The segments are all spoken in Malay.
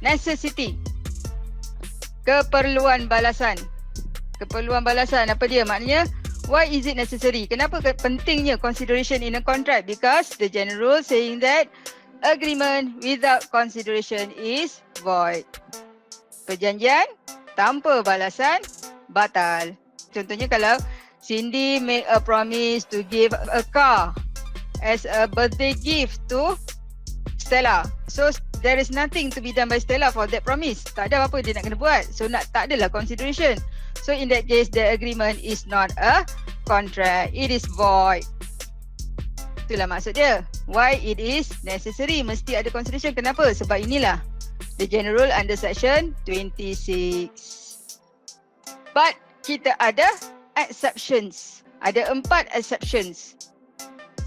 Necessity. Keperluan balasan. Keperluan balasan apa dia? Maknanya, why is it necessary? Kenapa pentingnya consideration in a contract? Because the general saying that agreement without consideration is void. Perjanjian tanpa balasan batal. Contohnya kalau Cindy make a promise to give a car as a birthday gift to Stella. So there is nothing to be done by Stella for that promise. Tak ada apa-apa dia nak kena buat. So tak adalah consideration. So in that case, the agreement is not a contract. It is void. Itulah maksud dia. Why it is necessary. Mesti ada consideration. Kenapa? Sebab inilah the general under section 26. But kita ada exceptions. Ada 4 exceptions.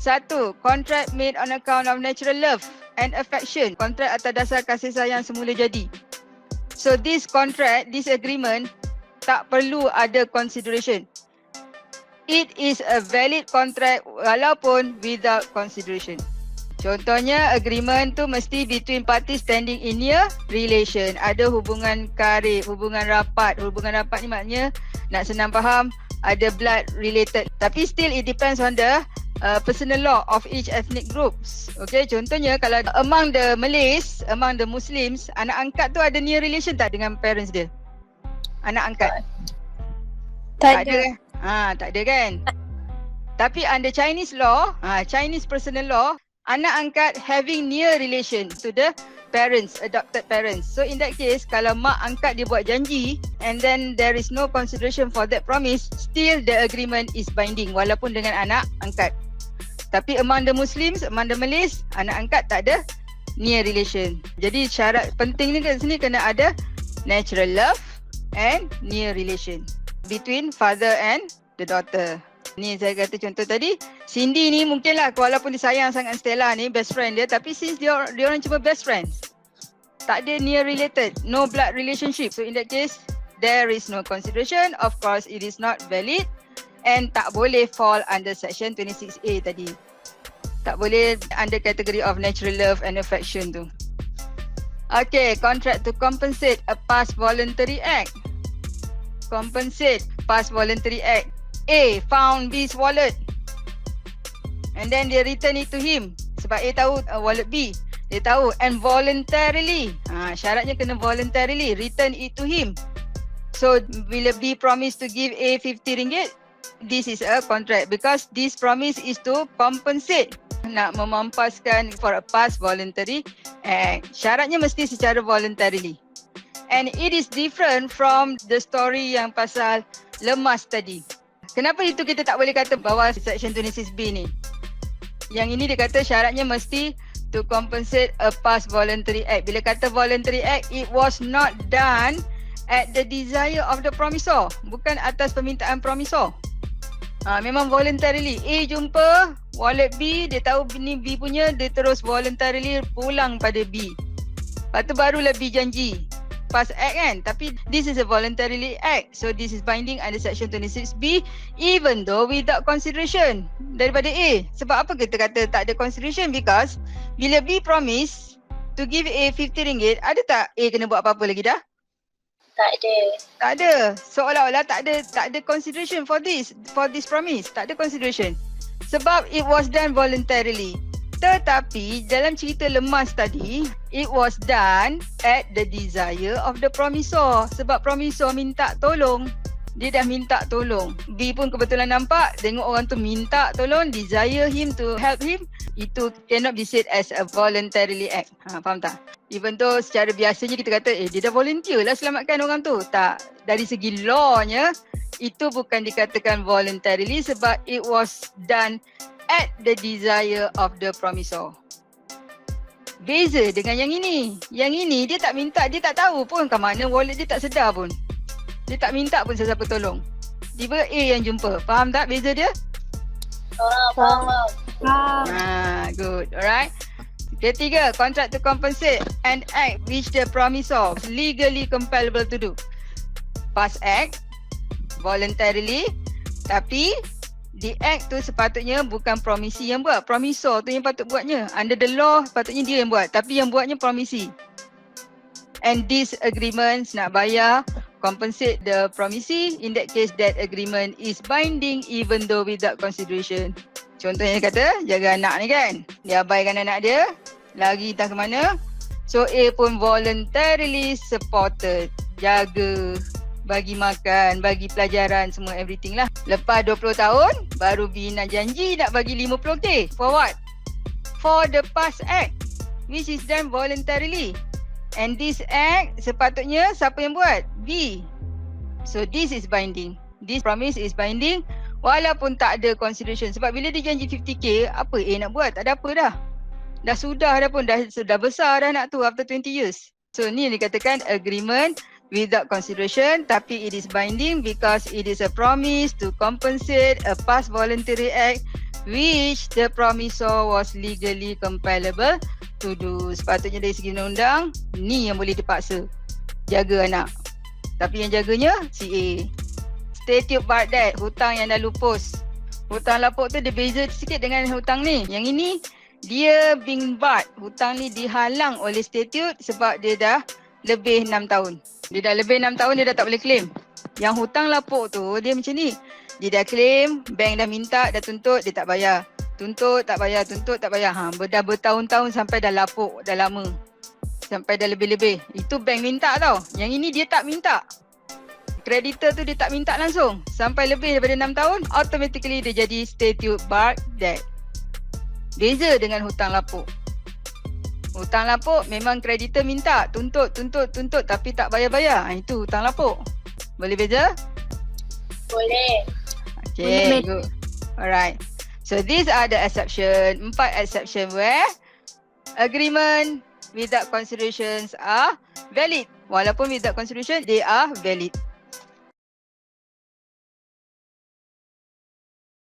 1. Contract made on account of natural love and affection. Kontrak atas dasar kasih sayang semula jadi. So this contract, this agreement tak perlu ada consideration. It is a valid contract walaupun without consideration. Contohnya agreement tu mesti between parties standing in near relation. Ada hubungan karib, hubungan rapat. Hubungan rapat ni maknanya nak senang faham ada blood related. Tapi still it depends on the personal law of each ethnic groups. Okay, contohnya kalau among the Malays, among the Muslims, anak angkat tu ada near relation tak dengan parents dia? Anak angkat? Tak ada. Tak ada kan? Tapi under Chinese law, Chinese personal law, anak angkat having near relation to the parents, adopted parents. So in that case, kalau mak angkat dia buat janji and then there is no consideration for that promise, still the agreement is binding walaupun dengan anak angkat. Tapi among the Muslims, among the Malays, anak angkat tak ada near relation. Jadi syarat penting ni kat sini kena ada natural love and near relation between father and the daughter. Ni saya kata contoh tadi, Cindy ni mungkinlah walaupun dia sayang sangat Stella ni, best friend dia, tapi since dia orang cuma best friends, tak ada near related, no blood relationship. So in that case, there is no consideration. Of course, it is not valid and tak boleh fall under section 26A tadi. Tak boleh under category of natural love and affection tu. Okay, contract to compensate a past voluntary act. Compensate past voluntary act. A found B's wallet and then they return it to him. Sebab A tahu wallet B, dia tahu, and voluntarily, syaratnya kena voluntarily return it to him. So bila B promise to give A 50 ringgit, this is a contract because this promise is to compensate, nak memampaskan for a past voluntary act. Syaratnya mesti secara voluntarily. And it is different from the story yang pasal lemas tadi. Kenapa itu kita tak boleh kata bawah section 26B ni? Yang ini dia kata syaratnya mesti to compensate a past voluntary act. Bila kata voluntary act, it was not done at the desire of the promisor. Bukan atas permintaan promisor. Memang voluntarily. A jumpa wallet B, dia tahu ni B punya, dia terus voluntarily pulang pada B. Lepas tu barulah B janji. Past act kan, tapi this is a voluntarily act, so this is binding under section 26B even though without consideration daripada A. Sebab apa kita kata tak ada consideration? Because bila B promise to give A 50 ringgit, ada tak A kena buat apa-apa lagi dah? Tak ada. Tak ada. Seolah-olah tak ada consideration for this promise. Tak ada consideration sebab it was done voluntarily. Tetapi dalam cerita lemas tadi, it was done at the desire of the promisor. Sebab promisor minta tolong. Dia dah minta tolong. B pun kebetulan nampak, tengok orang tu minta tolong, desire him to help him. Itu cannot be said as a voluntarily act. Faham tak? Even though secara biasanya kita kata, dia dah volunteer lah selamatkan orang tu. Tak. Dari segi lawnya, itu bukan dikatakan voluntarily sebab it was done at the desire of the promisor. Beza dengan yang ini. Yang ini dia tak minta, dia tak tahu pun ke mana wallet dia, tak sedar pun. Dia tak minta pun sesiapa tolong. Tiba A yang jumpa. Faham tak beza dia? Faham. Good. Alright. Ketiga, contract to compensate an act which the promisor is legally compellable to do. Past act, voluntarily, tapi the act tu sepatutnya bukan promisi yang buat. Promisor tu yang patut buatnya. Under the law, patutnya dia yang buat. Tapi yang buatnya promisi. and these agreements nak bayar compensate the promisee, in that case that agreement is binding even though without consideration. Contohnya kata jaga anak ni kan, dia abaikan anak dia, lari entah ke mana. So A pun voluntarily supported, jaga, bagi makan, bagi pelajaran, semua everything lah. Lepas 20 tahun, baru B nak janji nak bagi 50K. For what? For the past act, which is done voluntarily. And this act sepatutnya siapa yang buat? B. So this is binding. This promise is binding walaupun tak ada consideration. Sebab bila dia janji 50K, apa A nak buat? Tak ada apa dah. Dah sudah dah pun, dah besar dah anak tu after 20 years. So ni yang dikatakan agreement without consideration, tapi it is binding because it is a promise to compensate a past voluntary act which the promisor was legally compellable to do. Sepatutnya dari segi undang-undang, ni yang boleh dipaksa. Jaga anak. Tapi yang jaganya si A. Statute part that, hutang yang dah lupus. Hutang lapuk tu dia beza sikit dengan hutang ni. Yang ini, dia being barred. Hutang ni dihalang oleh statute sebab dia dah lebih 6 tahun. Dia dah lebih 6 tahun, dia dah tak boleh claim. Yang hutang lapuk tu, dia macam ni. Dia dah claim, bank dah minta, dah tuntut, dia tak bayar. Tuntut, tak bayar, tuntut, tak bayar. Dah bertahun-tahun sampai dah lapuk, dah lama. Sampai dah lebih-lebih. Itu bank minta tau. Yang ini dia tak minta. Kreditor tu dia tak minta langsung. Sampai lebih daripada 6 tahun, automatically dia jadi statute barred debt. Beza dengan hutang lapuk. Hutang lapuk memang kreditor minta, tuntut, tapi tak bayar-bayar. Itu hutang lapuk. Boleh beza? Boleh. Okay, good. Alright. So these are the exception. 4 exception where agreement without considerations are valid. Walaupun without consideration, they are valid.